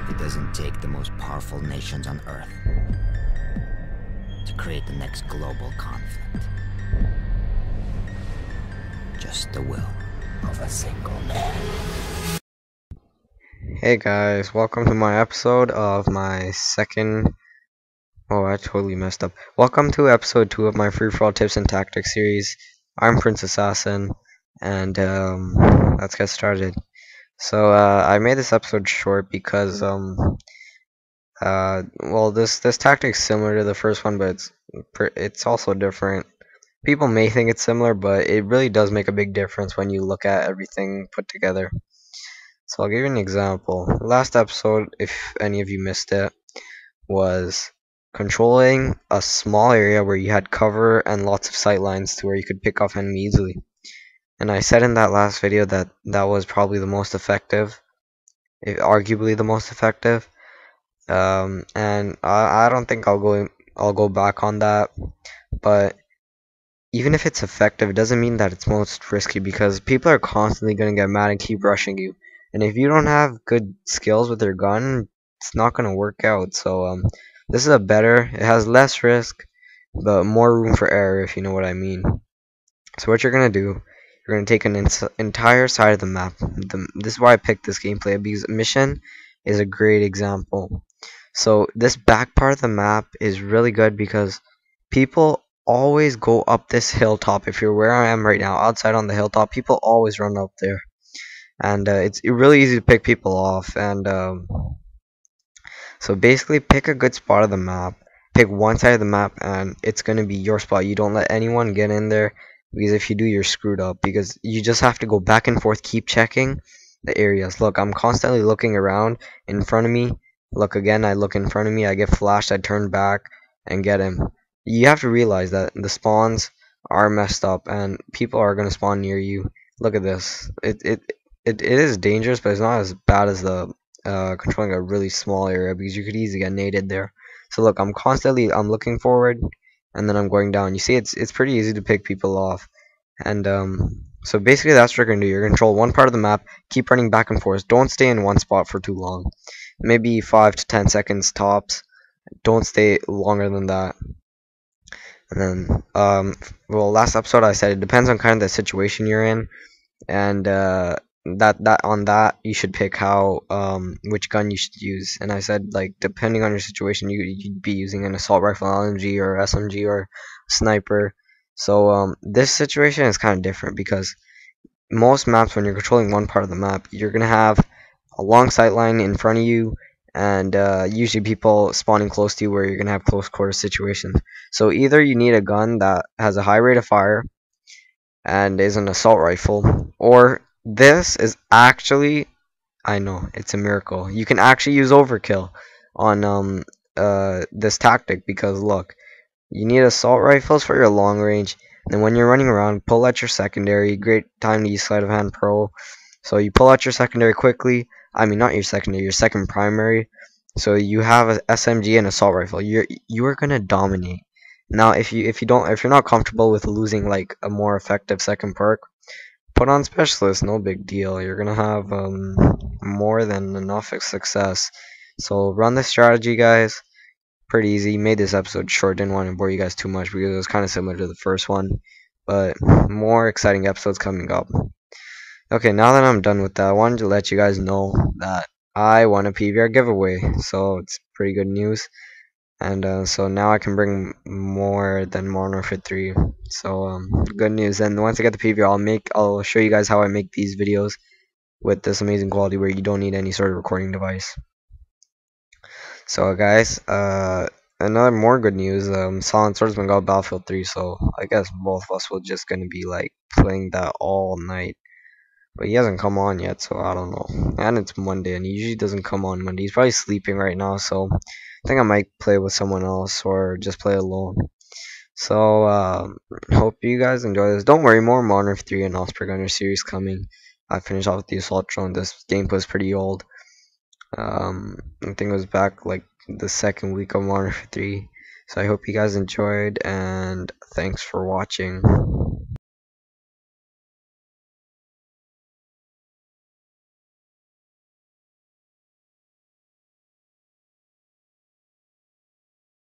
It doesn't take the most powerful nations on Earth to create the next global conflict. Just the will of a single man. Hey guys, welcome to my episode of my second... Oh, I totally messed up. Welcome to episode 2 of my free-for-all tips and tactics series. I'm Prince Assassin, and let's get started. So, I made this episode short because, well, this tactic's similar to the first one, but it's also different. People may think it's similar, but it really does make a big difference when you look at everything put together. So I'll give you an example. Last episode, if any of you missed it, was controlling a small area where you had cover and lots of sight lines to where you could pick off enemy easily. And I said in that last video that that was probably the most effective, arguably the most effective. And I don't think I'll go back on that. But even if it's effective, it doesn't mean that it's most risky, because people are constantly gonna get mad and keep rushing you. And if you don't have good skills with your gun, it's not gonna work out. So this is it has less risk, but more room for error, if you know what I mean. So what you're gonna do, you're gonna take an entire side of the map. This is why I picked this gameplay, because mission is a great example. So this back part of the map is really good because people always go up this hilltop. If you're where I am right now, outside on the hilltop, people always run up there. And it's really easy to pick people off. And so basically, pick a good spot of the map, pick one side of the map, and it's going to be your spot. You don't let anyone get in there, because if you do, you're screwed up, because you just have to go back and forth, keep checking the areas. Look, I'm constantly looking around in front of me. Look again, I look in front of me, I get flashed, I turn back and get him. You have to realize that the spawns are messed up and people are going to spawn near you. Look at this. It is dangerous, but it's not as bad as the controlling a really small area, because you could easily get naded there. So look, I'm looking forward, and then I'm going down. You see, it's pretty easy to pick people off. And so basically that's what you're gonna do. You're gonna control one part of the map, keep running back and forth. Don't stay in one spot for too long. Maybe 5 to 10 seconds tops. Don't stay longer than that. And then well, last episode I said it depends on kind of the situation you're in, and that you should pick how which gun you should use. And I said, like, depending on your situation, you'd be using an assault rifle, LMG, or SMG, or sniper. So this situation is kind of different, because most maps, when you're controlling one part of the map, you're gonna have a long sight line in front of you, and usually people spawning close to you, where you're gonna have close quarter situations. So either you need a gun that has a high rate of fire and is an assault rifle, or this is actually, I know, it's a miracle. You can actually use overkill on this tactic, because look, you need assault rifles for your long range, and then when you're running around, pull out your secondary. Great time to use sleight of hand pro. So you pull out your secondary quickly. I mean, not your secondary, your second primary. So you have a SMG and assault rifle. You are gonna dominate. Now, if you're not comfortable with losing like a more effective second perk, put on specialist. No big deal. You're gonna have more than enough success. So run this strategy, guys. Pretty easy. Made this episode short. Didn't want to bore you guys too much, because it was kind of similar to the first one, but more exciting episodes coming up. Okay, now that I'm done with that, I wanted to let you guys know that I won a PVR giveaway, so it's pretty good news. And so now I can bring more than Modern Warfare 3. So good news. And once I get the PVR, I'll show you guys how I make these videos with this amazing quality, where you don't need any sort of recording device. So guys, another more good news. Silent Swordsman got Battlefield 3, so I guess both of us will just gonna be like playing that all night. But he hasn't come on yet, so I don't know. And it's Monday, and he usually doesn't come on Monday. He's probably sleeping right now, so I think I might play with someone else, or just play alone. So hope you guys enjoy this. Don't worry, more Modern Warfare 3 and Osprey Gunner series coming. I finished off with the Assault Drone. This gameplay was pretty old. I think it was back like the second week of Modern Warfare 3. So I hope you guys enjoyed, and thanks for watching.